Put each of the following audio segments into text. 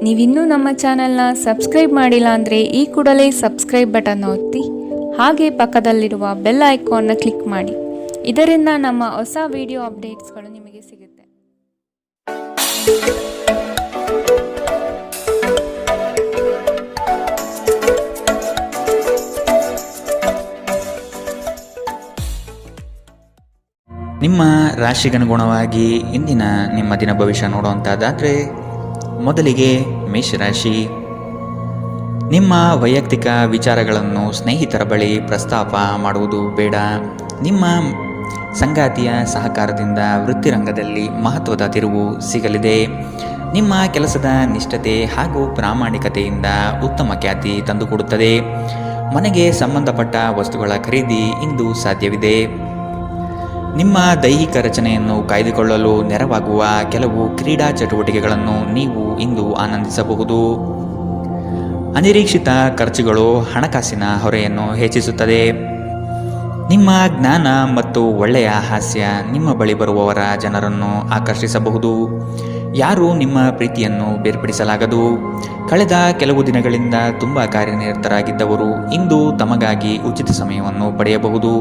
ನೀವಿನ್ನೂ ನಮ್ಮ ಚಾನೆಲ್ನ ಸಬ್ಸ್ಕ್ರೈಬ್ ಮಾಡಿಲ್ಲ ಅಂದರೆ ಈ ಕೂಡಲೇ ಸಬ್ಸ್ಕ್ರೈಬ್ ಬಟನ್ ಒತ್ತಿ ಹಾಗೆ ಪಕ್ಕದಲ್ಲಿರುವ ಬೆಲ್ ಐಕಾನ್ನ ಕ್ಲಿಕ್ ಮಾಡಿ. ಇದರಿಂದ ನಮ್ಮ ಹೊಸ ವಿಡಿಯೋ ಅಪ್ಡೇಟ್ಸ್ಗಳು ನಿಮಗೆ ಸಿಗುತ್ತೆ. ನಿಮ್ಮ ರಾಶಿಗನುಗುಣವಾಗಿ ಇಂದಿನ ನಿಮ್ಮ ದಿನ ಭವಿಷ್ಯ ನೋಡುವಂಥದ್ದಾದರೆ ಮೊದಲಿಗೆ ಮೇಷರಾಶಿ. ನಿಮ್ಮ ವೈಯಕ್ತಿಕ ವಿಚಾರಗಳನ್ನು ಸ್ನೇಹಿತರ ಬಳಿ ಪ್ರಸ್ತಾಪ ಮಾಡುವುದು ಬೇಡ. ನಿಮ್ಮ ಸಂಗಾತಿಯ ಸಹಕಾರದಿಂದ ವೃತ್ತಿರಂಗದಲ್ಲಿ ಮಹತ್ವದ ತಿರುವು ಸಿಗಲಿದೆ. ನಿಮ್ಮ ಕೆಲಸದ ನಿಷ್ಠತೆ ಹಾಗೂ ಪ್ರಾಮಾಣಿಕತೆಯಿಂದ ಉತ್ತಮ ಖ್ಯಾತಿ ತಂದುಕೊಡುತ್ತದೆ. ಮನೆಗೆ ಸಂಬಂಧಪಟ್ಟ ವಸ್ತುಗಳ ಖರೀದಿ ಇಂದು ಸಾಧ್ಯವಿದೆ. ನಿಮ್ಮ ದೈಹಿಕ ರಚನೆಯನ್ನು ಕಾಯ್ದುಕೊಳ್ಳಲು ನೆರವಾಗುವ ಕೆಲವು ಕ್ರೀಡಾ ಚಟುವಟಿಕೆಗಳನ್ನು ನೀವು ಇಂದು ಆನಂದಿಸಬಹುದು. ಅನಿರೀಕ್ಷಿತ ಖರ್ಚುಗಳು ಹಣಕಾಸಿನ ಹೊರೆಯನ್ನು ಹೆಚ್ಚಿಸುತ್ತದೆ. ನಿಮ್ಮ ಜ್ಞಾನ ಮತ್ತು ಒಳ್ಳೆಯ ಹಾಸ್ಯ ನಿಮ್ಮ ಬಳಿ ಬರುವವರ ಜನರನ್ನು ಆಕರ್ಷಿಸಬಹುದು. ಯಾರೂ ನಿಮ್ಮ ಪ್ರೀತಿಯನ್ನು ಬೇರ್ಪಡಿಸಲಾಗದು. ಕಳೆದ ಕೆಲವು ದಿನಗಳಿಂದ ತುಂಬ ಕಾರ್ಯನಿರತರಾಗಿದ್ದವರು ಇಂದು ತಮಗಾಗಿ ಉಚಿತ ಸಮಯವನ್ನು ಪಡೆಯಬಹುದು.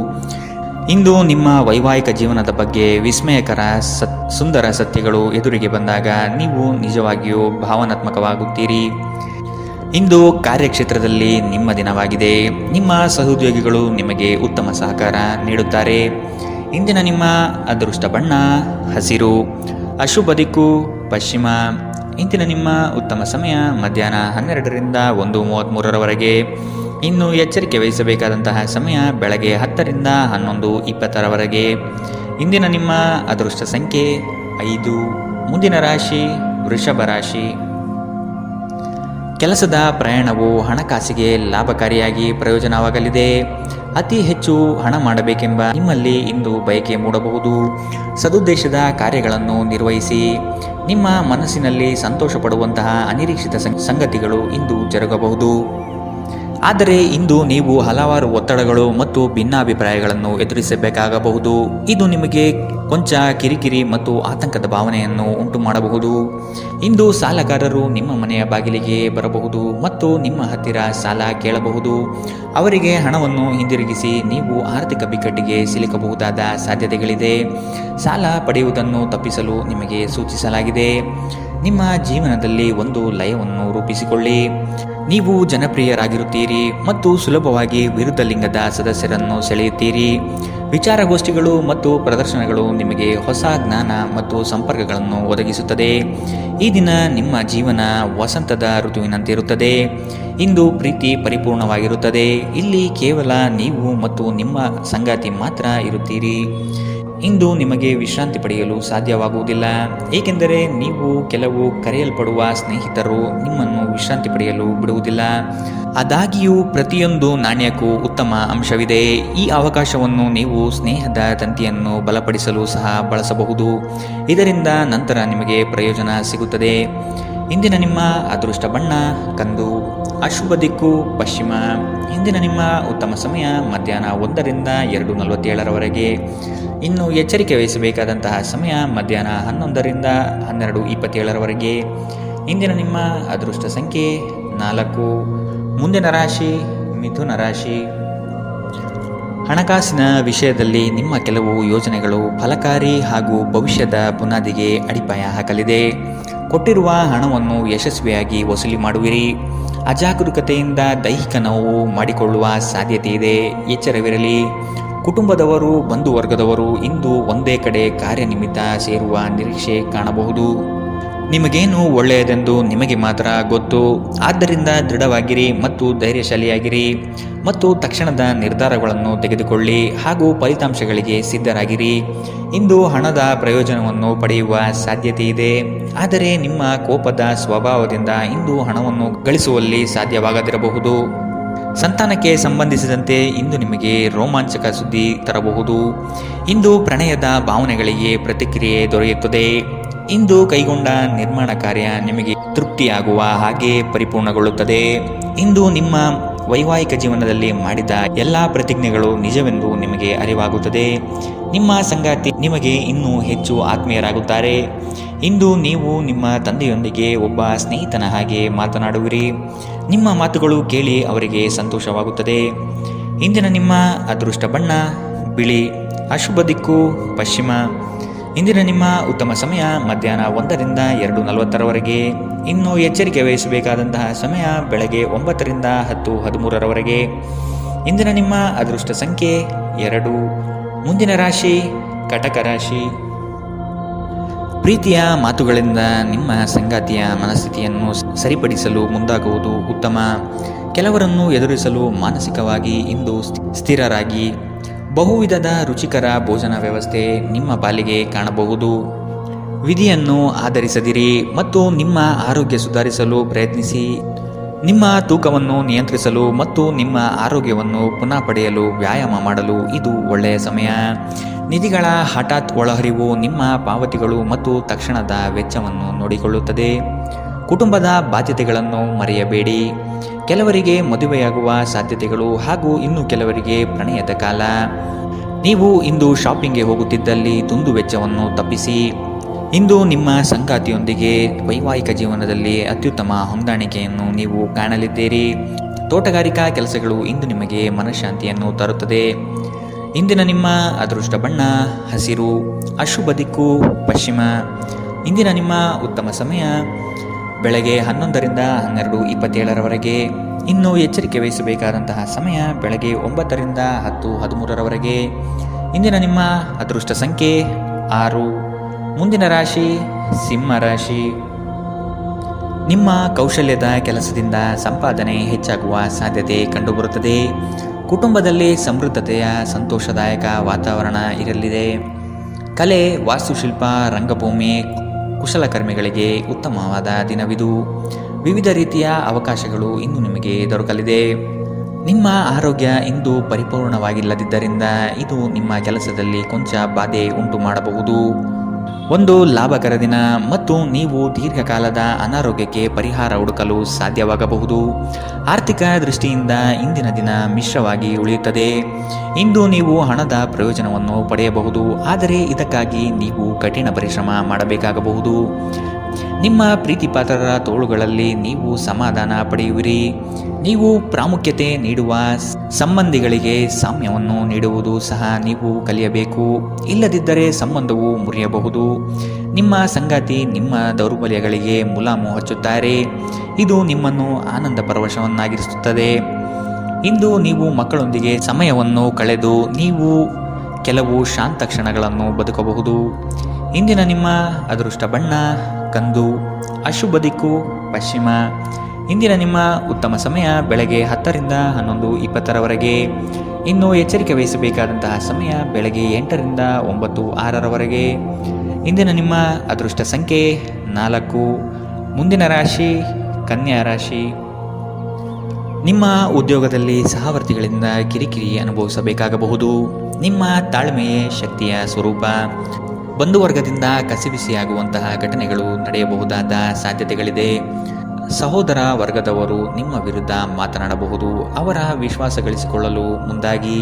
ಇಂದು ನಿಮ್ಮ ವೈವಾಹಿಕ ಜೀವನದ ಬಗ್ಗೆ ವಿಸ್ಮಯಕರ ಸುಂದರ ಸತ್ಯಗಳು ಎದುರಿಗೆ ಬಂದಾಗ ನೀವು ನಿಜವಾಗಿಯೂ ಭಾವನಾತ್ಮಕವಾಗುತ್ತೀರಿ. ಇಂದು ಕಾರ್ಯಕ್ಷೇತ್ರದಲ್ಲಿ ನಿಮ್ಮ ದಿನವಾಗಿದೆ. ನಿಮ್ಮ ಸಹೋದ್ಯೋಗಿಗಳು ನಿಮಗೆ ಉತ್ತಮ ಸಹಕಾರ ನೀಡುತ್ತಾರೆ. ಇಂದಿನ ನಿಮ್ಮ ಅದೃಷ್ಟ ಬಣ್ಣ ಹಸಿರು, ಅಶುಭ ದಿಕ್ಕು ಪಶ್ಚಿಮ. ಇಂದಿನ ನಿಮ್ಮ ಉತ್ತಮ ಸಮಯ ಮಧ್ಯಾಹ್ನ 12ರಿಂದ 1:33ರವರೆಗೆ. ಇನ್ನು ಎಚ್ಚರಿಕೆ ವಹಿಸಬೇಕಾದಂತಹ ಸಮಯ ಬೆಳಗ್ಗೆ 10ರಿಂದ 11:20ರವರೆಗೆ. ಇಂದಿನ ನಿಮ್ಮ ಅದೃಷ್ಟ ಸಂಖ್ಯೆ 5. ಮುಂದಿನ ರಾಶಿ ವೃಷಭ ರಾಶಿ. ಕೆಲಸದ ಪ್ರಯಾಣವು ಹಣಕಾಸಿಗೆ ಲಾಭಕಾರಿಯಾಗಿ ಪ್ರಯೋಜನವಾಗಲಿದೆ. ಅತಿ ಹೆಚ್ಚು ಹಣ ಮಾಡಬೇಕೆಂಬ ನಿಮ್ಮಲ್ಲಿ ಇಂದು ಬಯಕೆ ಮೂಡಬಹುದು. ಸದುದ್ದೇಶದ ಕಾರ್ಯಗಳನ್ನು ನಿರ್ವಹಿಸಿ. ನಿಮ್ಮ ಮನಸ್ಸಿನಲ್ಲಿ ಸಂತೋಷ ಪಡುವಂತಹ ಅನಿರೀಕ್ಷಿತ ಸಂಗತಿಗಳು ಇಂದು ಜರುಗಬಹುದು. ಆದರೆ ಇಂದು ನೀವು ಹಲವಾರು ಒತ್ತಡಗಳು ಮತ್ತು ಭಿನ್ನಾಭಿಪ್ರಾಯಗಳನ್ನು ಎದುರಿಸಬೇಕಾಗಬಹುದು. ಇದು ನಿಮಗೆ ಕೊಂಚ ಕಿರಿಕಿರಿ ಮತ್ತು ಆತಂಕದ ಭಾವನೆಯನ್ನು ಉಂಟು ಮಾಡಬಹುದು. ಇಂದು ಸಾಲಗಾರರು ನಿಮ್ಮ ಮನೆಯ ಬಾಗಿಲಿಗೆ ಬರಬಹುದು ಮತ್ತು ನಿಮ್ಮ ಹತ್ತಿರ ಸಾಲ ಕೇಳಬಹುದು. ಅವರಿಗೆ ಹಣವನ್ನು ಹಿಂದಿರುಗಿಸಿ ನೀವು ಆರ್ಥಿಕ ಬಿಕ್ಕಟ್ಟಿಗೆ ಸಿಲುಕಬಹುದಾದ ಸಾಧ್ಯತೆಗಳಿದೆ. ಸಾಲ ಪಡೆಯುವುದನ್ನು ತಪ್ಪಿಸಲು ನಿಮಗೆ ಸೂಚಿಸಲಾಗಿದೆ. ನಿಮ್ಮ ಜೀವನದಲ್ಲಿ ಒಂದು ಲಯವನ್ನು ರೂಪಿಸಿಕೊಳ್ಳಿ. ನೀವು ಜನಪ್ರಿಯರಾಗಿರುತ್ತೀರಿ ಮತ್ತು ಸುಲಭವಾಗಿ ವಿರುದ್ಧ ಲಿಂಗದ ಸದಸ್ಯರನ್ನು ಸೆಳೆಯುತ್ತೀರಿ. ವಿಚಾರಗೋಷ್ಠಿಗಳು ಮತ್ತು ಪ್ರದರ್ಶನಗಳು ನಿಮಗೆ ಹೊಸ ಜ್ಞಾನ ಮತ್ತು ಸಂಪರ್ಕಗಳನ್ನು ಒದಗಿಸುತ್ತದೆ. ಈ ದಿನ ನಿಮ್ಮ ಜೀವನ ವಸಂತದ ಋತುವಿನಂತಿರುತ್ತದೆ. ಇಂದು ಪ್ರೀತಿ ಪರಿಪೂರ್ಣವಾಗಿರುತ್ತದೆ. ಇಲ್ಲಿ ಕೇವಲ ನೀವು ಮತ್ತು ನಿಮ್ಮ ಸಂಗಾತಿ ಮಾತ್ರ ಇರುತ್ತೀರಿ. ಇಂದು ನಿಮಗೆ ವಿಶ್ರಾಂತಿ ಪಡೆಯಲು ಸಾಧ್ಯವಾಗುವುದಿಲ್ಲ, ಏಕೆಂದರೆ ನೀವು ಕೆಲವು ಕರೆಯಲ್ಪಡುವ ಸ್ನೇಹಿತರು ನಿಮ್ಮನ್ನು ವಿಶ್ರಾಂತಿ ಪಡೆಯಲು ಬಿಡುವುದಿಲ್ಲ. ಆದಾಗ್ಯೂ ಪ್ರತಿಯೊಂದು ನಾಣ್ಯಕ್ಕೂ ಉತ್ತಮ ಅಂಶವಿದೆ. ಈ ಅವಕಾಶವನ್ನು ನೀವು ಸ್ನೇಹದ ತಂತಿಯನ್ನು ಬಲಪಡಿಸಲು ಸಹ ಬಳಸಬಹುದು. ಇದರಿಂದ ನಂತರ ನಿಮಗೆ ಪ್ರಯೋಜನ ಸಿಗುತ್ತದೆ. ಇಂದಿನ ನಿಮ್ಮ ಅದೃಷ್ಟ ಬಣ್ಣ ಕಂದು, ಅಶುಭ ದಿಕ್ಕು ಪಶ್ಚಿಮ. ಇಂದಿನ ನಿಮ್ಮ ಉತ್ತಮ ಸಮಯ ಮಧ್ಯಾಹ್ನ 1ರಿಂದ 2:47ರವರೆಗೆ. ಇನ್ನು ಎಚ್ಚರಿಕೆ ವಹಿಸಬೇಕಾದಂತಹ ಸಮಯ ಮಧ್ಯಾಹ್ನ 11ರಿಂದ 12:27ರವರೆಗೆ. ಇಂದಿನ ನಿಮ್ಮ ಅದೃಷ್ಟ ಸಂಖ್ಯೆ 4. ಮುಂದಿನ ರಾಶಿ ಮಿಥುನ ರಾಶಿ. ಹಣಕಾಸಿನ ವಿಷಯದಲ್ಲಿ ನಿಮ್ಮ ಕೆಲವು ಯೋಜನೆಗಳು ಫಲಕಾರಿ ಹಾಗೂ ಭವಿಷ್ಯದ ಬುನಾದಿಗೆ ಅಡಿಪಾಯ ಹಾಕಲಿದೆ. ಕೊಟ್ಟಿರುವ ಹಣವನ್ನು ಯಶಸ್ವಿಯಾಗಿ ವಸೂಲಿ ಮಾಡುವಿರಿ. ಅಜಾಗರೂಕತೆಯಿಂದ ದೈಹಿಕ ನೋವು ಮಾಡಿಕೊಳ್ಳುವ ಸಾಧ್ಯತೆ ಇದೆ. ಎಚ್ಚರವಿರಲಿ. ಕುಟುಂಬದವರು ಬಂಧುವರ್ಗದವರು ಇಂದು ಒಂದೇ ಕಡೆ ಕಾರ್ಯನಿಮಿತ್ತ ಸೇರುವ ನಿರೀಕ್ಷೆ ಕಾಣಬಹುದು. ನಿಮಗೇನು ಒಳ್ಳೆಯದೆಂದು ನಿಮಗೆ ಮಾತ್ರ ಗೊತ್ತು. ಆದ್ದರಿಂದ ದೃಢವಾಗಿರಿ ಮತ್ತು ಧೈರ್ಯಶಾಲಿಯಾಗಿರಿ ಮತ್ತು ತಕ್ಷಣದ ನಿರ್ಧಾರಗಳನ್ನು ತೆಗೆದುಕೊಳ್ಳಿ ಹಾಗೂ ಫಲಿತಾಂಶಗಳಿಗೆ ಸಿದ್ಧರಾಗಿರಿ. ಇಂದು ಹಣದ ಪ್ರಯೋಜನವನ್ನು ಪಡೆಯುವ ಸಾಧ್ಯತೆ ಇದೆ. ಆದರೆ ನಿಮ್ಮ ಕೋಪದ ಸ್ವಭಾವದಿಂದ ಇಂದು ಹಣವನ್ನು ಗಳಿಸುವಲ್ಲಿ ಸಾಧ್ಯವಾಗದಿರಬಹುದು. ಸಂತಾನಕ್ಕೆ ಸಂಬಂಧಿಸಿದಂತೆ ಇಂದು ನಿಮಗೆ ರೋಮಾಂಚಕ ಸುದ್ದಿ ತರಬಹುದು. ಇಂದು ಪ್ರಣಯದ ಭಾವನೆಗಳಿಗೆ ಪ್ರತಿಕ್ರಿಯೆ ದೊರೆಯುತ್ತದೆ. ಇಂದು ಕೈಗೊಂಡ ನಿರ್ಮಾಣ ಕಾರ್ಯ ನಿಮಗೆ ತೃಪ್ತಿಯಾಗುವ ಹಾಗೆ ಪರಿಪೂರ್ಣಗೊಳ್ಳುತ್ತದೆ. ಇಂದು ನಿಮ್ಮ ವೈವಾಹಿಕ ಜೀವನದಲ್ಲಿ ಮಾಡಿದ ಎಲ್ಲಾ ಪ್ರತಿಜ್ಞೆಗಳು ನಿಜವೆಂದು ನಿಮಗೆ ಅರಿವಾಗುತ್ತದೆ. ನಿಮ್ಮ ಸಂಗಾತಿ ನಿಮಗೆ ಇನ್ನೂ ಹೆಚ್ಚು ಆತ್ಮೀಯರಾಗುತ್ತಾರೆ. ಇಂದು ನೀವು ನಿಮ್ಮ ತಂದೆಯೊಂದಿಗೆ ಒಬ್ಬ ಸ್ನೇಹಿತನ ಹಾಗೆ ಮಾತನಾಡುವಿರಿ. ನಿಮ್ಮ ಮಾತುಗಳು ಕೇಳಿ ಅವರಿಗೆ ಸಂತೋಷವಾಗುತ್ತದೆ. ಇಂದಿನ ನಿಮ್ಮ ಅದೃಷ್ಟ ಬಣ್ಣ ಬಿಳಿ, ಅಶುಭ ದಿಕ್ಕು ಪಶ್ಚಿಮ. ಇಂದಿನ ನಿಮ್ಮ ಉತ್ತಮ ಸಮಯ ಮಧ್ಯಾಹ್ನ 1ರಿಂದ 2:40ರವರೆಗೆ. ಇನ್ನು ಎಚ್ಚರಿಕೆ ವಹಿಸಬೇಕಾದಂತಹ ಸಮಯ ಬೆಳಗ್ಗೆ 9ರಿಂದ 10:13ರವರೆಗೆ. ಇಂದಿನ ನಿಮ್ಮ ಅದೃಷ್ಟ ಸಂಖ್ಯೆ 2. ಮುಂದಿನ ರಾಶಿ ಕಟಕ ರಾಶಿ. ಪ್ರೀತಿಯ ಮಾತುಗಳಿಂದ ನಿಮ್ಮ ಸಂಗಾತಿಯ ಮನಸ್ಥಿತಿಯನ್ನು ಸರಿಪಡಿಸಲು ಮುಂದಾಗುವುದು ಉತ್ತಮ. ಕೆಲವರನ್ನು ಎದುರಿಸಲು ಮಾನಸಿಕವಾಗಿ ಇಂದು ಸ್ಥಿರರಾಗಿ. ಬಹುವಿಧದ ರುಚಿಕರ ಭೋಜನ ವ್ಯವಸ್ಥೆ ನಿಮ್ಮ ಪಾಲಿಗೆ ಕಾಣಬಹುದು. ವಿಧಿಯನ್ನು ಆಧರಿಸದಿರಿ ಮತ್ತು ನಿಮ್ಮ ಆರೋಗ್ಯ ಸುಧಾರಿಸಲು ಪ್ರಯತ್ನಿಸಿ. ನಿಮ್ಮ ತೂಕವನ್ನು ನಿಯಂತ್ರಿಸಲು ಮತ್ತು ನಿಮ್ಮ ಆರೋಗ್ಯವನ್ನು ಪುನಃ ಪಡೆಯಲು ವ್ಯಾಯಾಮ ಮಾಡಲು ಇದು ಒಳ್ಳೆಯ ಸಮಯ. ನಿಧಿಗಳ ಹಠಾತ್ ಒಳಹರಿವು ನಿಮ್ಮ ಪಾವತಿಗಳು ಮತ್ತು ತಕ್ಷಣದ ವೆಚ್ಚವನ್ನು ನೋಡಿಕೊಳ್ಳುತ್ತದೆ. ಕುಟುಂಬದ ಬಾಧ್ಯತೆಗಳನ್ನು ಮರೆಯಬೇಡಿ. ಕೆಲವರಿಗೆ ಮದುವೆಯಾಗುವ ಸಾಧ್ಯತೆಗಳು ಹಾಗೂ ಇನ್ನು ಕೆಲವರಿಗೆ ಪ್ರಣಯದ ಕಾಲ. ನೀವು ಇಂದು ಶಾಪಿಂಗ್ಗೆ ಹೋಗುತ್ತಿದ್ದಲ್ಲಿ ದುಂದು ವೆಚ್ಚವನ್ನು ತಪ್ಪಿಸಿ. ಇಂದು ನಿಮ್ಮ ಸಂಗಾತಿಯೊಂದಿಗೆ ವೈವಾಹಿಕ ಜೀವನದಲ್ಲಿ ಅತ್ಯುತ್ತಮ ಹೊಂದಾಣಿಕೆಯನ್ನು ನೀವು ಕಾಣಲಿದ್ದೀರಿ. ತೋಟಗಾರಿಕಾ ಕೆಲಸಗಳು ಇಂದು ನಿಮಗೆ ಮನಃಶಾಂತಿಯನ್ನು ತರುತ್ತದೆ. ಇಂದಿನ ನಿಮ್ಮ ಅದೃಷ್ಟ ಬಣ್ಣ ಹಸಿರು, ಅಶುಭ ದಿಕ್ಕು ಪಶ್ಚಿಮ. ಇಂದಿನ ನಿಮ್ಮ ಉತ್ತಮ ಸಮಯ ಬೆಳಗ್ಗೆ 11ರಿಂದ 12:27ರವರೆಗೆ. ಇನ್ನು ಎಚ್ಚರಿಕೆ ವಹಿಸಬೇಕಾದಂತಹ ಸಮಯ ಬೆಳಗ್ಗೆ 9ರಿಂದ 10:13ರವರೆಗೆ. ಇಂದಿನ ನಿಮ್ಮ ಅದೃಷ್ಟ ಸಂಖ್ಯೆ 6. ಮುಂದಿನ ರಾಶಿ ಸಿಂಹ ರಾಶಿ. ನಿಮ್ಮ ಕೌಶಲ್ಯದ ಕೆಲಸದಿಂದ ಸಂಪಾದನೆ ಹೆಚ್ಚಾಗುವ ಸಾಧ್ಯತೆ ಕಂಡುಬರುತ್ತದೆ. ಕುಟುಂಬದಲ್ಲಿ ಸಮೃದ್ಧತೆಯ ಸಂತೋಷದಾಯಕ ವಾತಾವರಣ ಇರಲಿದೆ. ಕಲೆ, ವಾಸ್ತುಶಿಲ್ಪ, ರಂಗಭೂಮಿ, ಕುಶಲಕರ್ಮಿಗಳಿಗೆ ಉತ್ತಮವಾದ ದಿನವಿದು. ವಿವಿಧ ರೀತಿಯ ಅವಕಾಶಗಳು ಇಂದು ನಿಮಗೆ ದೊರಕಲಿದೆ. ನಿಮ್ಮ ಆರೋಗ್ಯ ಇಂದು ಪರಿಪೂರ್ಣವಾಗಿಲ್ಲದಿದ್ದರಿಂದ ಇದು ನಿಮ್ಮ ಕೆಲಸದಲ್ಲಿ ಕೊಂಚ ಬಾಧೆ ಉಂಟು ಮಾಡಬಹುದು. ಒಂದು ಲಾಭಕರ ದಿನ ಮತ್ತು ನೀವು ದೀರ್ಘಕಾಲದ ಅನಾರೋಗ್ಯಕ್ಕೆ ಪರಿಹಾರ ಹುಡುಕಲು ಸಾಧ್ಯವಾಗಬಹುದು. ಆರ್ಥಿಕ ದೃಷ್ಟಿಯಿಂದ ಇಂದಿನ ದಿನ ಮಿಶ್ರವಾಗಿ ಉಳಿಯುತ್ತದೆ. ಇಂದು ನೀವು ಹಣದ ಪ್ರಯೋಜನವನ್ನು ಪಡೆಯಬಹುದು, ಆದರೆ ಇದಕ್ಕಾಗಿ ನೀವು ಕಠಿಣ ಪರಿಶ್ರಮ ಮಾಡಬೇಕಾಗಬಹುದು. ನಿಮ್ಮ ಪ್ರೀತಿಪಾತ್ರರ ತೋಳುಗಳಲ್ಲಿ ನೀವು ಸಮಾಧಾನ ಪಡೆಯುವಿರಿ. ನೀವು ಪ್ರಾಮುಖ್ಯತೆ ನೀಡುವ ಸಂಬಂಧಿಗಳಿಗೆ ಸಾಮ್ಯವನ್ನು ನೀಡುವುದು ಸಹ ನೀವು ಕಲಿಯಬೇಕು. ಇಲ್ಲದಿದ್ದರೆ ಸಂಬಂಧವು ಮುರಿಯಬಹುದು. ನಿಮ್ಮ ಸಂಗಾತಿ ನಿಮ್ಮ ದೌರ್ಬಲ್ಯಗಳಿಗೆ ಮುಲಾಮು ಹಚ್ಚುತ್ತಾರೆ. ಇದು ನಿಮ್ಮನ್ನು ಆನಂದ ಪರವಶವನ್ನಾಗಿರಿಸುತ್ತದೆ. ಇಂದು ನೀವು ಮಕ್ಕಳೊಂದಿಗೆ ಸಮಯವನ್ನು ಕಳೆದು ನೀವು ಕೆಲವು ಶಾಂತ ಕ್ಷಣಗಳನ್ನು ಬದುಕಬಹುದು. ಇಂದಿನ ನಿಮ್ಮ ಅದೃಷ್ಟ ಬಣ್ಣ ಕಂದು, ಅಶುಭ ದಿಕ್ಕು ಪಶ್ಚಿಮ. ಇಂದಿನ ನಿಮ್ಮ ಉತ್ತಮ ಸಮಯ ಬೆಳಗ್ಗೆ 10ರಿಂದ 11:20ರವರೆಗೆ. ಇನ್ನು ಎಚ್ಚರಿಕೆ ವಹಿಸಬೇಕಾದಂತಹ ಸಮಯ ಬೆಳಗ್ಗೆ 8ರಿಂದ 9:06ರವರೆಗೆ. ಇಂದಿನ ನಿಮ್ಮ ಅದೃಷ್ಟ ಸಂಖ್ಯೆ 4. ಮುಂದಿನ ರಾಶಿ ಕನ್ಯಾ ರಾಶಿ. ನಿಮ್ಮ ಉದ್ಯೋಗದಲ್ಲಿ ಸಹವರ್ತಿಗಳಿಂದ ಕಿರಿಕಿರಿ ಅನುಭವಿಸಬೇಕಾಗಬಹುದು. ನಿಮ್ಮ ತಾಳ್ಮೆಯೇ ಶಕ್ತಿಯ ಸ್ವರೂಪ. ಬಂಧುವರ್ಗದಿಂದ ಕಸಿವಿಸಿಯಾಗುವಂತಹ ಘಟನೆಗಳು ನಡೆಯಬಹುದಾದ ಸಾಧ್ಯತೆಗಳಿದೆ. ಸಹೋದರ ವರ್ಗದವರು ನಿಮ್ಮ ವಿರುದ್ಧ ಮಾತನಾಡಬಹುದು. ಅವರ ವಿಶ್ವಾಸ ಗಳಿಸಿಕೊಳ್ಳಲು ಮುಂದಾಗಿ.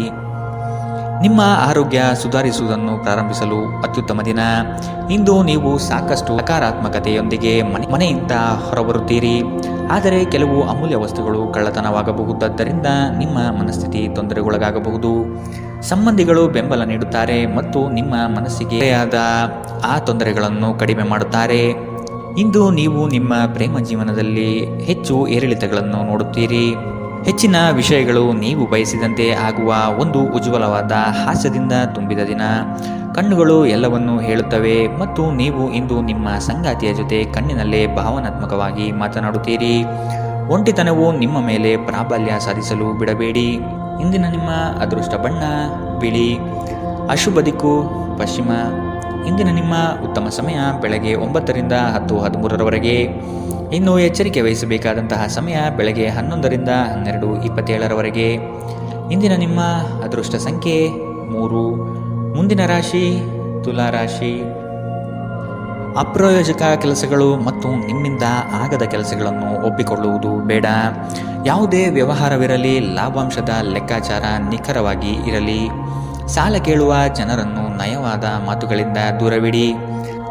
ನಿಮ್ಮ ಆರೋಗ್ಯ ಸುಧಾರಿಸುವುದನ್ನು ಪ್ರಾರಂಭಿಸಲು ಅತ್ಯುತ್ತಮ ದಿನ. ಇಂದು ನೀವು ಸಾಕಷ್ಟು ಸಕಾರಾತ್ಮಕತೆಯೊಂದಿಗೆ ಮನೆಯಿಂದ ಹೊರಬರುತ್ತೀರಿ. ಆದರೆ ಕೆಲವು ಅಮೂಲ್ಯ ವಸ್ತುಗಳು ಕಳ್ಳತನವಾಗಬಹುದಾದ್ದರಿಂದ ನಿಮ್ಮ ಮನಸ್ಥಿತಿ ತೊಂದರೆಗೊಳಗಾಗಬಹುದು. ಸಂಬಂಧಿಗಳು ಬೆಂಬಲ ನೀಡುತ್ತಾರೆ ಮತ್ತು ನಿಮ್ಮ ಮನಸ್ಸಿಗೆ ಆದ ಆ ತೊಂದರೆಗಳನ್ನು ಕಡಿಮೆ ಮಾಡುತ್ತಾರೆ. ಇಂದು ನೀವು ನಿಮ್ಮ ಪ್ರೇಮ ಜೀವನದಲ್ಲಿ ಹೆಚ್ಚು ಏರಿಳಿತಗಳನ್ನು ನೋಡುತ್ತೀರಿ. ಹೆಚ್ಚಿನ ವಿಷಯಗಳು ನೀವು ಬಯಸಿದಂತೆ ಆಗುವ ಒಂದು ಉಜ್ವಲವಾದ ಹಾಸ್ಯದಿಂದ ತುಂಬಿದ ದಿನ. ಕಣ್ಣುಗಳು ಎಲ್ಲವನ್ನೂ ಹೇಳುತ್ತವೆ ಮತ್ತು ನೀವು ಇಂದು ನಿಮ್ಮ ಸಂಗಾತಿಯ ಜೊತೆ ಕಣ್ಣಿನಲ್ಲೇ ಭಾವನಾತ್ಮಕವಾಗಿ ಮಾತನಾಡುತ್ತೀರಿ. ಒಂಟಿತನವು ನಿಮ್ಮ ಮೇಲೆ ಪ್ರಾಬಲ್ಯ ಸಾಧಿಸಲು ಬಿಡಬೇಡಿ. ಇಂದಿನ ನಿಮ್ಮ ಅದೃಷ್ಟ ಬಣ್ಣ ಬಿಳಿ, ಅಶುಭ ದಿಕ್ಕು ಪಶ್ಚಿಮ. ಇಂದಿನ ನಿಮ್ಮ ಉತ್ತಮ ಸಮಯ ಬೆಳಗ್ಗೆ 9ರಿಂದ 10:13ರವರೆಗೆ. ಇನ್ನು ಎಚ್ಚರಿಕೆ ವಹಿಸಬೇಕಾದಂತಹ ಸಮಯ ಬೆಳಗ್ಗೆ 11ರಿಂದ 12:27ರವರೆಗೆ. ಇಂದಿನ ನಿಮ್ಮ ಅದೃಷ್ಟ ಸಂಖ್ಯೆ 3. ಮುಂದಿನ ರಾಶಿ ತುಲಾ ರಾಶಿ. ಅಪ್ರಯೋಜಕ ಕೆಲಸಗಳು ಮತ್ತು ನಿಮ್ಮಿಂದ ಆಗದ ಕೆಲಸಗಳನ್ನು ಒಪ್ಪಿಕೊಳ್ಳುವುದು ಬೇಡ. ಯಾವುದೇ ವ್ಯವಹಾರವಿರಲಿ ಲಾಭಾಂಶದ ಲೆಕ್ಕಾಚಾರ ನಿಖರವಾಗಿ ಇರಲಿ. ಸಾಲ ಕೇಳುವ ಜನರನ್ನು ನಯವಾದ ಮಾತುಗಳಿಂದ ದೂರವಿಡಿ.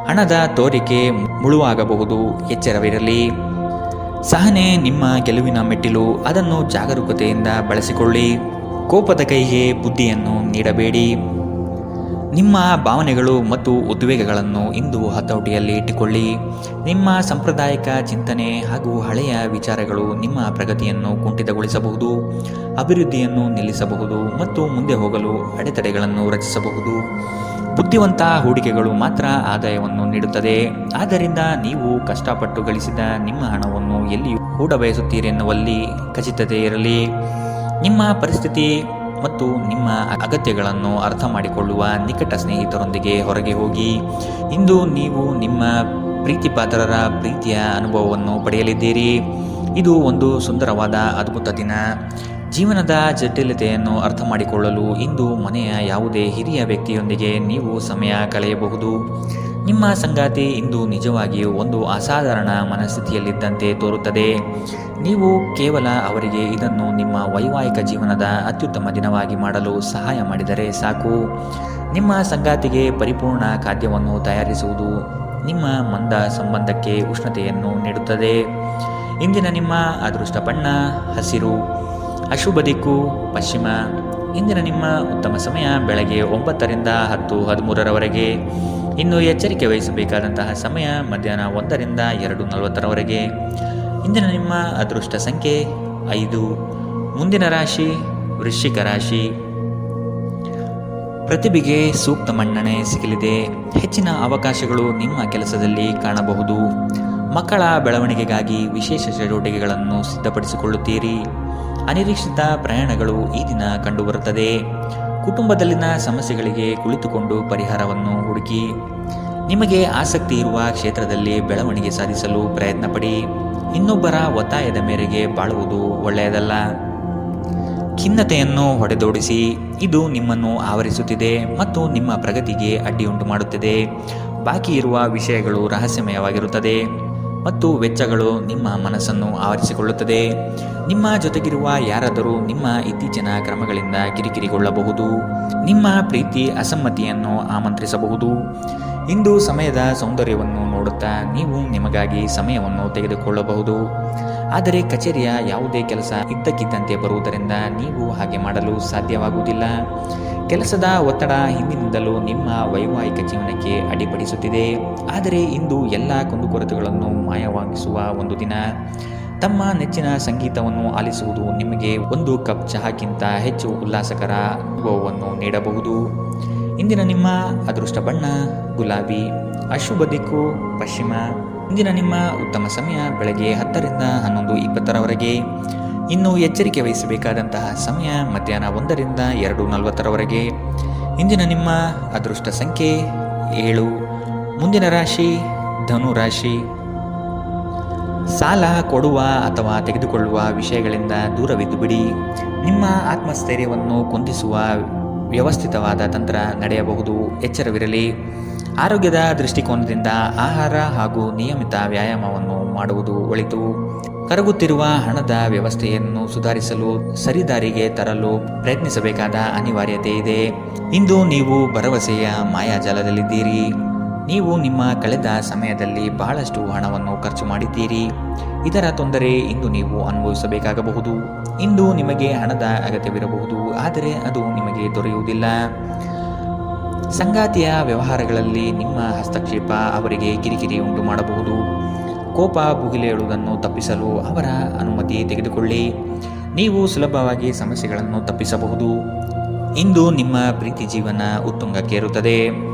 ಹಣದ ತೋರಿಕೆ ಮುಳುವಾಗಬಹುದು, ಎಚ್ಚರವಿರಲಿ. ಸಹನೆ ನಿಮ್ಮ ಗೆಲುವಿನ ಮೆಟ್ಟಿಲು, ಅದನ್ನು ಜಾಗರೂಕತೆಯಿಂದ ಬಳಸಿಕೊಳ್ಳಿ. ಕೋಪದ ಕೈಗೆ ಬುದ್ಧಿಯನ್ನು ನೀಡಬೇಡಿ. ನಿಮ್ಮ ಭಾವನೆಗಳು ಮತ್ತು ಉದ್ವೇಗಗಳನ್ನು ಇಂದು ಹತೋಟಿಯಲ್ಲಿ ಇಟ್ಟುಕೊಳ್ಳಿ. ನಿಮ್ಮ ಸಾಂಪ್ರದಾಯಿಕ ಚಿಂತನೆ ಹಾಗೂ ಹಳೆಯ ವಿಚಾರಗಳು ನಿಮ್ಮ ಪ್ರಗತಿಯನ್ನು ಕುಂಠಿತಗೊಳಿಸಬಹುದು, ಅಭಿವೃದ್ಧಿಯನ್ನು ನಿಲ್ಲಿಸಬಹುದು ಮತ್ತು ಮುಂದೆ ಹೋಗಲು ಅಡೆತಡೆಗಳನ್ನು ರಚಿಸಬಹುದು. ಬುದ್ಧಿವಂತ ಹೂಡಿಕೆಗಳು ಮಾತ್ರ ಆದಾಯವನ್ನು ನೀಡುತ್ತದೆ. ಆದ್ದರಿಂದ ನೀವು ಕಷ್ಟಪಟ್ಟು ಗಳಿಸಿದ ನಿಮ್ಮ ಹಣವನ್ನು ಎಲ್ಲಿಯೂ ಹೂಡಬಯಸುತ್ತೀರಿ ಎನ್ನುವಲ್ಲಿ ಖಚಿತತೆ ಇರಲಿ. ನಿಮ್ಮ ಪರಿಸ್ಥಿತಿ ಮತ್ತು ನಿಮ್ಮ ಅಗತ್ಯಗಳನ್ನು ಅರ್ಥ ಮಾಡಿಕೊಳ್ಳುವ ನಿಕಟ ಸ್ನೇಹಿತರೊಂದಿಗೆ ಹೊರಗೆ ಹೋಗಿ. ಇಂದು ನೀವು ನಿಮ್ಮ ಪ್ರೀತಿಪಾತ್ರರ ಪ್ರೀತಿಯ ಅನುಭವವನ್ನು ಪಡೆಯಲಿದ್ದೀರಿ. ಇದು ಒಂದು ಸುಂದರವಾದ ಅದ್ಭುತ ದಿನ. ಜೀವನದ ಜಟಿಲತೆಯನ್ನು ಅರ್ಥ ಮಾಡಿಕೊಳ್ಳಲು ಇಂದು ಮನೆಯ ಯಾವುದೇ ಹಿರಿಯ ವ್ಯಕ್ತಿಯೊಂದಿಗೆ ನೀವು ಸಮಯ ಕಳೆಯಬಹುದು. ನಿಮ್ಮ ಸಂಗಾತಿ ಇಂದು ನಿಜವಾಗಿಯೂ ಒಂದು ಅಸಾಧಾರಣ ಮನಸ್ಥಿತಿಯಲ್ಲಿದ್ದಂತೆ ತೋರುತ್ತದೆ. ನೀವು ಕೇವಲ ಅವರಿಗೆ ಇದನ್ನು ನಿಮ್ಮ ವೈವಾಹಿಕ ಜೀವನದ ಅತ್ಯುತ್ತಮ ದಿನವಾಗಿ ಮಾಡಲು ಸಹಾಯ ಮಾಡಿದರೆ ಸಾಕು. ನಿಮ್ಮ ಸಂಗಾತಿಗೆ ಪರಿಪೂರ್ಣ ಖಾದ್ಯವನ್ನು ತಯಾರಿಸುವುದು ನಿಮ್ಮ ಮಂದ ಸಂಬಂಧಕ್ಕೆ ಉಷ್ಣತೆಯನ್ನು ನೀಡುತ್ತದೆ. ಇಂದಿನ ನಿಮ್ಮ ಅದೃಷ್ಟ ಬಣ್ಣ ಹಸಿರು, ಅಶುಭ ದಿಕ್ಕು ಪಶ್ಚಿಮ. ಇಂದಿನ ನಿಮ್ಮ ಉತ್ತಮ ಸಮಯ ಬೆಳಗ್ಗೆ 9ರಿಂದ 10:13ರವರೆಗೆ. ಇನ್ನು ಎಚ್ಚರಿಕೆ ವಹಿಸಬೇಕಾದಂತಹ ಸಮಯ ಮಧ್ಯಾಹ್ನ 1ರಿಂದ 2:40ರವರೆಗೆ. ಇಂದಿನ ನಿಮ್ಮ ಅದೃಷ್ಟ ಸಂಖ್ಯೆ 5. ಮುಂದಿನ ರಾಶಿ ವೃಶ್ಚಿಕ ರಾಶಿ. ಪ್ರತಿಭೆಗೆ ಸೂಕ್ತ ಮನ್ನಣೆ ಸಿಗಲಿದೆ. ಹೆಚ್ಚಿನ ಅವಕಾಶಗಳು ನಿಮ್ಮ ಕೆಲಸದಲ್ಲಿ ಕಾಣಬಹುದು. ಮಕ್ಕಳ ಬೆಳವಣಿಗೆಗಾಗಿ ವಿಶೇಷ ಚಟುವಟಿಕೆಗಳನ್ನು ಸಿದ್ಧಪಡಿಸಿಕೊಳ್ಳುತ್ತೀರಿ. ಅನಿರೀಕ್ಷಿತ ಪ್ರಯಾಣಗಳು ಈ ದಿನ ಕಂಡುಬರುತ್ತದೆ. ಕುಟುಂಬದಲ್ಲಿನ ಸಮಸ್ಯೆಗಳಿಗೆ ಕುಳಿತುಕೊಂಡು ಪರಿಹಾರವನ್ನು ಹುಡುಕಿ. ನಿಮಗೆ ಆಸಕ್ತಿ ಇರುವ ಕ್ಷೇತ್ರದಲ್ಲಿ ಬೆಳವಣಿಗೆ ಸಾಧಿಸಲು ಪ್ರಯತ್ನ ಪಡಿ. ಇನ್ನೊಬ್ಬರ ಒತ್ತಾಯದ ಮೇರೆಗೆ ಬಾಳುವುದು ಒಳ್ಳೆಯದಲ್ಲ. ಖಿನ್ನತೆಯನ್ನು ಹೊಡೆದೋಡಿಸಿ. ಇದು ನಿಮ್ಮನ್ನು ಆವರಿಸುತ್ತಿದೆ ಮತ್ತು ನಿಮ್ಮ ಪ್ರಗತಿಗೆ ಅಡ್ಡಿಯುಂಟು ಮಾಡುತ್ತಿದೆ. ಬಾಕಿ ಇರುವ ವಿಷಯಗಳು ರಹಸ್ಯಮಯವಾಗಿರುತ್ತದೆ ಮತ್ತು ವೆಚ್ಚಗಳು ನಿಮ್ಮ ಮನಸ್ಸನ್ನು ಆವರಿಸಿಕೊಳ್ಳುತ್ತದೆ. ನಿಮ್ಮ ಜೊತೆಗಿರುವ ಯಾರಾದರೂ ನಿಮ್ಮ ಇತ್ತೀಚಿನ ಕ್ರಮಗಳಿಂದ ಕಿರಿಕಿರಿಗೊಳ್ಳಬಹುದು. ನಿಮ್ಮ ಪ್ರೀತಿ ಅಸಮ್ಮತಿಯನ್ನು ಆಮಂತ್ರಿಸಬಹುದು. ಇಂದು ಸಮಯದ ಸೌಂದರ್ಯವನ್ನು ನೋಡುತ್ತಾ ನೀವು ನಿಮಗಾಗಿ ಸಮಯವನ್ನು ತೆಗೆದುಕೊಳ್ಳಬಹುದು. ಆದರೆ ಕಚೇರಿಯ ಯಾವುದೇ ಕೆಲಸ ಇದ್ದಕ್ಕಿದ್ದಂತೆ ಬರುವುದರಿಂದ ನೀವು ಹಾಗೆ ಮಾಡಲು ಸಾಧ್ಯವಾಗುವುದಿಲ್ಲ. ಕೆಲಸದ ಒತ್ತಡ ಹಿಂದಿನಿಂದಲೂ ನಿಮ್ಮ ವೈವಾಹಿಕ ಜೀವನಕ್ಕೆ ಅಡ್ಡಿಪಡಿಸುತ್ತಿದೆ. ಆದರೆ ಇಂದು ಎಲ್ಲ ಕುಂದುಕೊರತೆಗಳನ್ನು ಮಾಯವಾಗಿಸುವ ಒಂದು ದಿನ. ತಮ್ಮ ನೆಚ್ಚಿನ ಸಂಗೀತವನ್ನು ಆಲಿಸುವುದು ನಿಮಗೆ ಒಂದು ಕಪ್ ಚಹಾಕ್ಕಿಂತ ಹೆಚ್ಚು ಉಲ್ಲಾಸಕರ ಅನುಭವವನ್ನು ನೀಡಬಹುದು. ಇಂದಿನ ನಿಮ್ಮ ಅದೃಷ್ಟ ಬಣ್ಣ ಗುಲಾಬಿ, ಅಶುಭ ದಿಕ್ಕು ಪಶ್ಚಿಮ. ಇಂದಿನ ನಿಮ್ಮ ಉತ್ತಮ ಸಮಯ ಬೆಳಗ್ಗೆ 10ರಿಂದ 11:20ರವರೆಗೆ. ಇನ್ನು ಎಚ್ಚರಿಕೆ ವಹಿಸಬೇಕಾದಂತಹ ಸಮಯ ಮಧ್ಯಾಹ್ನ 1ರಿಂದ 2:40ರವರೆಗೆ. ಇಂದಿನ ನಿಮ್ಮ ಅದೃಷ್ಟ ಸಂಖ್ಯೆ 7. ಮುಂದಿನ ರಾಶಿ ಧನು ರಾಶಿ. ಸಾಲ ಕೊಡುವ ಅಥವಾ ತೆಗೆದುಕೊಳ್ಳುವ ವಿಷಯಗಳಿಂದ ದೂರವಿದ್ದು ಬಿಡಿ. ನಿಮ್ಮ ಆತ್ಮಸ್ಥೈರ್ಯವನ್ನು ಕುಂದಿಸುವ ವ್ಯವಸ್ಥಿತವಾದ ತಂತ್ರ ನಡೆಯಬಹುದು. ಎಚ್ಚರವಿರಲಿ. ಆರೋಗ್ಯದ ದೃಷ್ಟಿಕೋನದಿಂದ ಆಹಾರ ಹಾಗೂ ನಿಯಮಿತ ವ್ಯಾಯಾಮವನ್ನು ಮಾಡುವುದು ಒಳಿತು. ಕರಗುತ್ತಿರುವ ಹಣದ ವ್ಯವಸ್ಥೆಯನ್ನು ಸುಧಾರಿಸಲು ಸರಿದಾರಿಗೆ ತರಲು ಪ್ರಯತ್ನಿಸಬೇಕಾದ ಅನಿವಾರ್ಯತೆ ಇದೆ. ಇಂದು ನೀವು ಭರವಸೆಯ ಮಾಯಾಜಾಲದಲ್ಲಿದ್ದೀರಿ. ನೀವು ನಿಮ್ಮ ಕಳೆದ ಸಮಯದಲ್ಲಿ ಬಹಳಷ್ಟು ಹಣವನ್ನು ಖರ್ಚು ಮಾಡಿದ್ದೀರಿ. ಇದರ ತೊಂದರೆ ಇಂದು ನೀವು ಅನುಭವಿಸಬೇಕಾಗಬಹುದು. ಇಂದು ನಿಮಗೆ ಹಣದ ಅಗತ್ಯವಿರಬಹುದು, ಆದರೆ ಅದು ನಿಮಗೆ ದೊರೆಯುವುದಿಲ್ಲ. ಸಂಗಾತಿಯ ವ್ಯವಹಾರಗಳಲ್ಲಿ ನಿಮ್ಮ ಹಸ್ತಕ್ಷೇಪ ಅವರಿಗೆ ಕಿರಿಕಿರಿ ಉಂಟು ಮಾಡಬಹುದು. ಕೋಪ ಭುಗಿಲೇಳುವುದನ್ನು ತಪ್ಪಿಸಲು ಅವರ ಅನುಮತಿ ತೆಗೆದುಕೊಳ್ಳಿ. ನೀವು ಸುಲಭವಾಗಿ ಸಮಸ್ಯೆಗಳನ್ನು ತಪ್ಪಿಸಬಹುದು. ಇಂದು ನಿಮ್ಮ ಪ್ರೀತಿ ಜೀವನ ಉತ್ತುಂಗಕ್ಕೇರುತ್ತದೆ.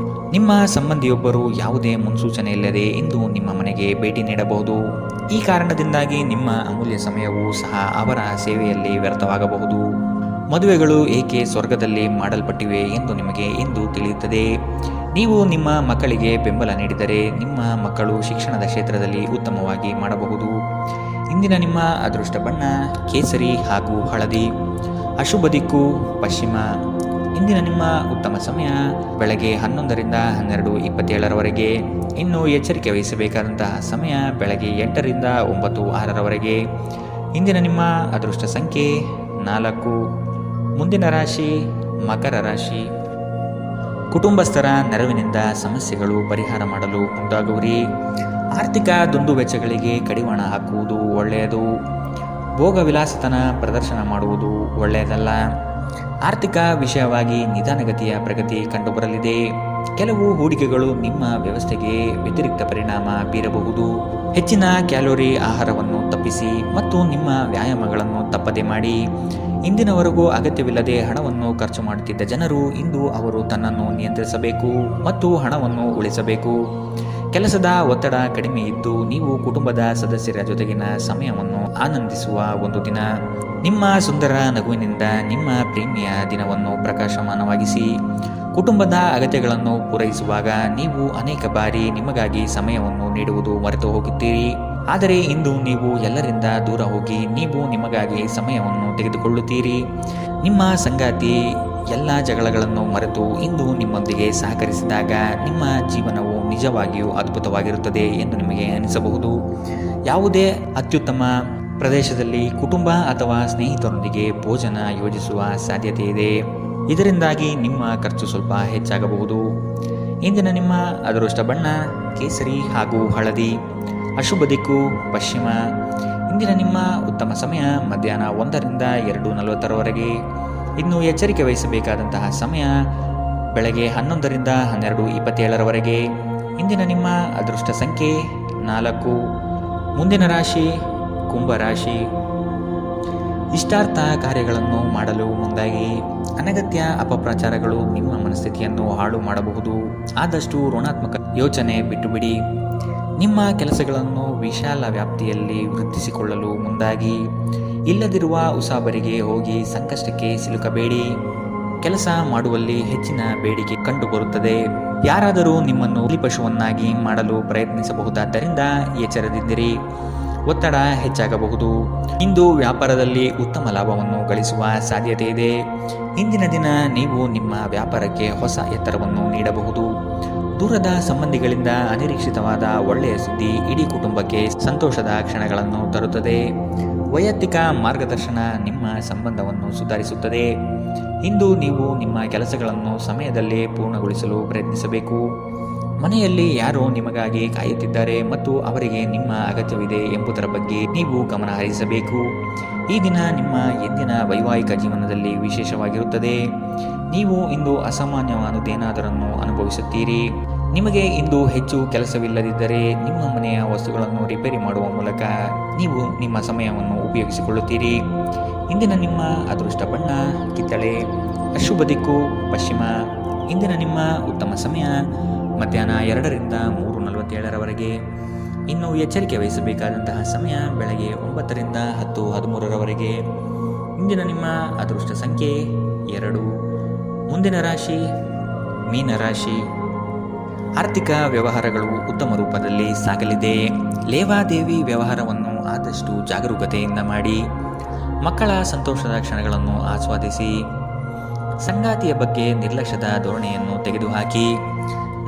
ನಿಮ್ಮ ಸಂಬಂಧಿಯೊಬ್ಬರು ಯಾವುದೇ ಮುನ್ಸೂಚನೆ ಇಲ್ಲದೆ ಇಂದು ನಿಮ್ಮ ಮನೆಗೆ ಭೇಟಿ ನೀಡಬಹುದು. ಈ ಕಾರಣದಿಂದಾಗಿ ನಿಮ್ಮ ಅಮೂಲ್ಯ ಸಮಯವೂ ಸಹ ಅವರ ಸೇವೆಯಲ್ಲಿ ವ್ಯರ್ಥವಾಗಬಹುದು. ಮದುವೆಗಳು ಏಕೆ ಸ್ವರ್ಗದಲ್ಲಿ ಮಾಡಲ್ಪಟ್ಟಿವೆ ಎಂದು ನಿಮಗೆ ಇಂದು ತಿಳಿಯುತ್ತದೆ. ನೀವು ನಿಮ್ಮ ಮಕ್ಕಳಿಗೆ ಬೆಂಬಲ ನೀಡಿದರೆ ನಿಮ್ಮ ಮಕ್ಕಳು ಶಿಕ್ಷಣದ ಕ್ಷೇತ್ರದಲ್ಲಿ ಉತ್ತಮವಾಗಿ ಮಾಡಬಹುದು. ಇಂದಿನ ನಿಮ್ಮ ಅದೃಷ್ಟ ಬಣ್ಣ ಕೇಸರಿ ಹಾಗೂ ಹಳದಿ, ಅಶುಭ ದಿಕ್ಕು ಪಶ್ಚಿಮ. ಇಂದಿನ ನಿಮ್ಮ ಉತ್ತಮ ಸಮಯ ಬೆಳಗ್ಗೆ 11ರಿಂದ 12:27ರವರೆಗೆ. ಇನ್ನು ಎಚ್ಚರಿಕೆ ವಹಿಸಬೇಕಾದಂತಹ ಸಮಯ ಬೆಳಗ್ಗೆ 8ರಿಂದ 9:06ರವರೆಗೆ. ಇಂದಿನ ನಿಮ್ಮ ಅದೃಷ್ಟ ಸಂಖ್ಯೆ 4. ಮುಂದಿನ ರಾಶಿ ಮಕರ ರಾಶಿ. ಕುಟುಂಬಸ್ಥರ ನೆರವಿನಿಂದ ಸಮಸ್ಯೆಗಳು ಪರಿಹಾರ ಮಾಡಲು ಮುಂದಾಗುವಿರಿ. ಆರ್ಥಿಕ ದುಂದುವೆಚ್ಚಗಳಿಗೆ ಕಡಿವಾಣ ಹಾಕುವುದು ಒಳ್ಳೆಯದು. ಭೋಗ ವಿಲಾಸತನ ಪ್ರದರ್ಶನ ಮಾಡುವುದು ಒಳ್ಳೆಯದಲ್ಲ. ಆರ್ಥಿಕ ವಿಷಯವಾಗಿ ನಿಧಾನಗತಿಯ ಪ್ರಗತಿ ಕಂಡುಬರಲಿದೆ. ಕೆಲವು ಹೂಡಿಕೆಗಳು ನಿಮ್ಮ ವ್ಯವಸ್ಥೆಗೆ ವ್ಯತಿರಿಕ್ತ ಪರಿಣಾಮ ಬೀರಬಹುದು. ಹೆಚ್ಚಿನ ಕ್ಯಾಲೋರಿ ಆಹಾರವನ್ನು ತಪ್ಪಿಸಿ ಮತ್ತು ನಿಮ್ಮ ವ್ಯಾಯಾಮಗಳನ್ನು ತಪ್ಪದೆ ಮಾಡಿ. ಇಂದಿನವರೆಗೂ ಅಗತ್ಯವಿಲ್ಲದೆ ಹಣವನ್ನು ಖರ್ಚು ಮಾಡುತ್ತಿದ್ದ ಜನರು ಇಂದು ಅವರು ತನ್ನನ್ನು ನಿಯಂತ್ರಿಸಬೇಕು ಮತ್ತು ಹಣವನ್ನು ಉಳಿಸಬೇಕು. ಕೆಲಸದ ಒತ್ತಡ ಕಡಿಮೆ ಇದ್ದು ನೀವು ಕುಟುಂಬದ ಸದಸ್ಯರ ಜೊತೆಗಿನ ಸಮಯವನ್ನು ಆನಂದಿಸುವ ಒಂದು ದಿನ. ನಿಮ್ಮ ಸುಂದರ ನಗುವಿನಿಂದ ನಿಮ್ಮ ಪ್ರೇಮಿಯ ದಿನವನ್ನು ಪ್ರಕಾಶಮಾನವಾಗಿಸಿ. ಕುಟುಂಬದ ಅಗತ್ಯಗಳನ್ನು ಪೂರೈಸುವಾಗ ನೀವು ಅನೇಕ ಬಾರಿ ನಿಮಗಾಗಿ ಸಮಯವನ್ನು ನೀಡುವುದು ಮರೆತು ಹೋಗುತ್ತೀರಿ. ಆದರೆ ಇಂದು ನೀವು ಎಲ್ಲರಿಂದ ದೂರ ಹೋಗಿ ನೀವು ನಿಮಗಾಗಿ ಸಮಯವನ್ನು ತೆಗೆದುಕೊಳ್ಳುತ್ತೀರಿ. ನಿಮ್ಮ ಸಂಗಾತಿ ಎಲ್ಲ ಜಗಳಗಳನ್ನು ಮರೆತು ಇಂದು ನಿಮ್ಮೊಂದಿಗೆ ಸಹಕರಿಸಿದಾಗ ನಿಮ್ಮ ಜೀವನವು ನಿಜವಾಗಿಯೂ ಅದ್ಭುತವಾಗಿರುತ್ತದೆ ಎಂದು ನಿಮಗೆ ಅನಿಸಬಹುದು. ಯಾವುದೇ ಅತ್ಯುತ್ತಮ ಪ್ರದೇಶದಲ್ಲಿ ಕುಟುಂಬ ಅಥವಾ ಸ್ನೇಹಿತರೊಂದಿಗೆ ಭೋಜನ ಯೋಜಿಸುವ ಸಾಧ್ಯತೆ ಇದೆ. ಇದರಿಂದಾಗಿ ನಿಮ್ಮ ಖರ್ಚು ಸ್ವಲ್ಪ ಹೆಚ್ಚಾಗಬಹುದು. ಇಂದಿನ ನಿಮ್ಮ ಅದೃಷ್ಟ ಬಣ್ಣ ಕೇಸರಿ ಹಾಗೂ ಹಳದಿ. ಅಶುಭ ದಿಕ್ಕು ಪಶ್ಚಿಮ. ಇಂದಿನ ನಿಮ್ಮ ಉತ್ತಮ ಸಮಯ ಮಧ್ಯಾಹ್ನ 1ರಿಂದ 2:40ರವರೆಗೆ. ಇನ್ನು ಎಚ್ಚರಿಕೆ ವಹಿಸಬೇಕಾದಂತಹ ಸಮಯ ಬೆಳಗ್ಗೆ 11ರಿಂದ 12:27ರವರೆಗೆ. ಇಂದಿನ ನಿಮ್ಮ ಅದೃಷ್ಟ ಸಂಖ್ಯೆ 4. ಮುಂದಿನ ರಾಶಿ ಕುಂಭರಾಶಿ. ಇಷ್ಟಾರ್ಥ ಕಾರ್ಯಗಳನ್ನು ಮಾಡಲು ಮುಂದಾಗಿ. ಅನಗತ್ಯ ಅಪಪ್ರಚಾರಗಳು ನಿಮ್ಮ ಮನಸ್ಥಿತಿಯನ್ನು ಹಾಳು ಮಾಡಬಹುದು. ಆದಷ್ಟು ಋಣಾತ್ಮಕ ಯೋಚನೆ ಬಿಟ್ಟುಬಿಡಿ. ನಿಮ್ಮ ಕೆಲಸಗಳನ್ನು ವಿಶಾಲ ವ್ಯಾಪ್ತಿಯಲ್ಲಿ ವೃದ್ಧಿಸಿಕೊಳ್ಳಲು ಮುಂದಾಗಿ. ಇಲ್ಲದಿರುವ ಉಸಾಬರಿಗೆ ಹೋಗಿ ಸಂಕಷ್ಟಕ್ಕೆ ಸಿಲುಕಬೇಡಿ. ಕೆಲಸ ಮಾಡುವಲ್ಲಿ ಹೆಚ್ಚಿನ ಬೇಡಿಕೆ ಕಂಡುಬರುತ್ತದೆ. ಯಾರಾದರೂ ನಿಮ್ಮನ್ನು ಬಲಿಪಶುವನ್ನಾಗಿ ಮಾಡಲು ಪ್ರಯತ್ನಿಸಬಹುದಾದ್ದರಿಂದ ಎಚ್ಚರದಿದ್ದಿರಿ. ಒತ್ತಡ ಹೆಚ್ಚಾಗಬಹುದು. ಇಂದು ವ್ಯಾಪಾರದಲ್ಲಿ ಉತ್ತಮ ಲಾಭವನ್ನು ಗಳಿಸುವ ಸಾಧ್ಯತೆ ಇದೆ. ಇಂದಿನ ದಿನ ನೀವು ನಿಮ್ಮ ವ್ಯಾಪಾರಕ್ಕೆ ಹೊಸ ಎತ್ತರವನ್ನು ನೀಡಬಹುದು. ದೂರದ ಸಂಬಂಧಿಗಳಿಂದ ಅನಿರೀಕ್ಷಿತವಾದ ಒಳ್ಳೆಯ ಸುದ್ದಿ ಇಡೀ ಕುಟುಂಬಕ್ಕೆ ಸಂತೋಷದ ಕ್ಷಣಗಳನ್ನು ತರುತ್ತದೆ. ವೈಯಕ್ತಿಕ ಮಾರ್ಗದರ್ಶನ ನಿಮ್ಮ ಸಂಬಂಧವನ್ನು ಸುಧಾರಿಸುತ್ತದೆ. ಇಂದು ನೀವು ನಿಮ್ಮ ಕೆಲಸಗಳನ್ನು ಸಮಯದಲ್ಲೇ ಪೂರ್ಣಗೊಳಿಸಲು ಪ್ರಯತ್ನಿಸಬೇಕು. ಮನೆಯಲ್ಲಿ ಯಾರೋ ನಿಮಗಾಗಿ ಕಾಯುತ್ತಿದ್ದಾರೆ ಮತ್ತು ಅವರಿಗೆ ನಿಮ್ಮ ಅಗತ್ಯವಿದೆ ಎಂಬುದರ ಬಗ್ಗೆ ನೀವು ಗಮನ ಹರಿಸಬೇಕು. ಈ ದಿನ ನಿಮ್ಮ ಎಂದಿನ ವೈವಾಹಿಕ ಜೀವನದಲ್ಲಿ ವಿಶೇಷವಾಗಿರುತ್ತದೆ. ನೀವು ಇಂದು ಅಸಾಮಾನ್ಯವಾದುದೇನಾದರನ್ನು ಅನುಭವಿಸುತ್ತೀರಿ. ನಿಮಗೆ ಇಂದು ಹೆಚ್ಚು ಕೆಲಸವಿಲ್ಲದಿದ್ದರೆ ನಿಮ್ಮ ಮನೆಯ ವಸ್ತುಗಳನ್ನು ರಿಪೇರಿ ಮಾಡುವ ಮೂಲಕ ನೀವು ನಿಮ್ಮ ಸಮಯವನ್ನು ಉಪಯೋಗಿಸಿಕೊಳ್ಳುತ್ತೀರಿ. ಇಂದಿನ ನಿಮ್ಮ ಅದೃಷ್ಟ ಬಣ್ಣ ಕಿತ್ತಳೆ. ಅಶುಭ ದಿಕ್ಕು ಪಶ್ಚಿಮ. ಇಂದಿನ ನಿಮ್ಮ ಉತ್ತಮ ಸಮಯ ಮಧ್ಯಾಹ್ನ 2ರಿಂದ 3:47ರವರೆಗೆ. ಇನ್ನು ಎಚ್ಚರಿಕೆ ವಹಿಸಬೇಕಾದಂತಹ ಸಮಯ ಬೆಳಗ್ಗೆ 9ರಿಂದ 10:13ರವರೆಗೆ. ಇಂದಿನ ನಿಮ್ಮ ಅದೃಷ್ಟ ಸಂಖ್ಯೆ 2. ಮುಂದಿನ ರಾಶಿ ಮೀನರಾಶಿ. ಆರ್ಥಿಕ ವ್ಯವಹಾರಗಳು ಉತ್ತಮ ರೂಪದಲ್ಲಿ ಸಾಗಲಿದೆ. ಲೇವಾದೇವಿ ವ್ಯವಹಾರವನ್ನು ಆದಷ್ಟು ಜಾಗರೂಕತೆಯಿಂದ ಮಾಡಿ. ಮಕ್ಕಳ ಸಂತೋಷದ ಕ್ಷಣಗಳನ್ನು ಆಸ್ವಾದಿಸಿ. ಸಂಗಾತಿಯ ಬಗ್ಗೆ ನಿರ್ಲಕ್ಷ್ಯದ ಧೋರಣೆಯನ್ನು ತೆಗೆದುಹಾಕಿ.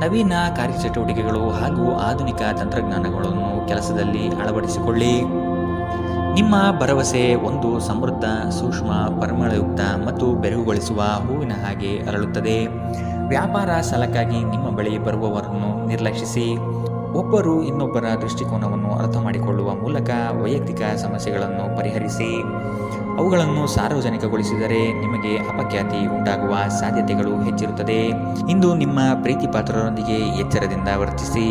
ನವೀನ ಕಾರ್ಯಚಟುವಟಿಕೆಗಳು ಹಾಗೂ ಆಧುನಿಕ ತಂತ್ರಜ್ಞಾನಗಳನ್ನು ಕೆಲಸದಲ್ಲಿ ಅಳವಡಿಸಿಕೊಳ್ಳಿ. ನಿಮ್ಮ ಭರವಸೆ ಒಂದು ಸಮೃದ್ಧ, ಸೂಕ್ಷ್ಮ, ಪರಿಮಳಯುಕ್ತ ಮತ್ತು ಬೆರಗುಗೊಳಿಸುವ ಹೂವಿನ ಹಾಗೆ ಅರಳುತ್ತದೆ. ವ್ಯಾಪಾರ ಸಲಕ್ಕಾಗಿ ನಿಮ್ಮ ಬಳಿ ಬರುವವರನ್ನು ನಿರ್ಲಕ್ಷಿಸಿ. ಒಬ್ಬರು ಇನ್ನೊಬ್ಬರ ದೃಷ್ಟಿಕೋನವನ್ನು ಅರ್ಥ ಮಾಡಿಕೊಳ್ಳುವ ಮೂಲಕ ವೈಯಕ್ತಿಕ ಸಮಸ್ಯೆಗಳನ್ನು ಪರಿಹರಿಸಿ. ಅವುಗಳನ್ನು ಸಾರ್ವಜನಿಕಗೊಳಿಸಿದರೆ ನಿಮಗೆ ಅಪಖ್ಯಾತಿ ಉಂಟಾಗುವ ಸಾಧ್ಯತೆಗಳು ಹೆಚ್ಚಿರುತ್ತದೆ. ಇಂದು ನಿಮ್ಮ ಪ್ರೀತಿ ಪಾತ್ರರೊಂದಿಗೆ ಎಚ್ಚರದಿಂದ ವರ್ತಿಸಿ.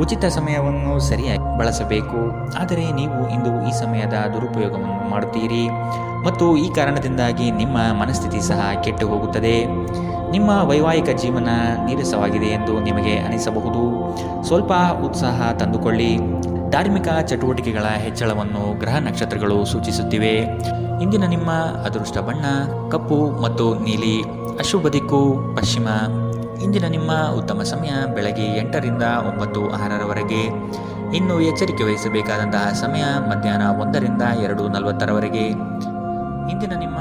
ಉಚಿತ ಸಮಯವನ್ನು ಸರಿಯಾಗಿ ಬಳಸಬೇಕು. ಆದರೆ ನೀವು ಇಂದು ಈ ಸಮಯದ ದುರುಪಯೋಗವನ್ನು ಮಾಡುತ್ತೀರಿ ಮತ್ತು ಈ ಕಾರಣದಿಂದಾಗಿ ನಿಮ್ಮ ಮನಸ್ಥಿತಿ ಸಹ ಕೆಟ್ಟು ಹೋಗುತ್ತದೆ. ನಿಮ್ಮ ವೈವಾಹಿಕ ಜೀವನ ನೀರಸವಾಗಿದೆ ಎಂದು ನಿಮಗೆ ಅನಿಸಬಹುದು. ಸ್ವಲ್ಪ ಉತ್ಸಾಹ ತಂದುಕೊಳ್ಳಿ. ಧಾರ್ಮಿಕ ಚಟುವಟಿಕೆಗಳ ಹೆಚ್ಚಳವನ್ನು ಗ್ರಹ ನಕ್ಷತ್ರಗಳು ಸೂಚಿಸುತ್ತಿವೆ. ಇಂದಿನ ನಿಮ್ಮ ಅದೃಷ್ಟ ಬಣ್ಣ ಕಪ್ಪು ಮತ್ತು ನೀಲಿ. ಅಶುಭ ದಿಕ್ಕು ಪಶ್ಚಿಮ. ಇಂದಿನ ನಿಮ್ಮ ಉತ್ತಮ ಸಮಯ ಬೆಳಗ್ಗೆ 8ರಿಂದ 9:06ರವರೆಗೆ. ಇನ್ನು ಎಚ್ಚರಿಕೆ ವಹಿಸಬೇಕಾದಂತಹ ಸಮಯ ಮಧ್ಯಾಹ್ನ 1ರಿಂದ 2:40ರವರೆಗೆ. ಇಂದಿನ ನಿಮ್ಮ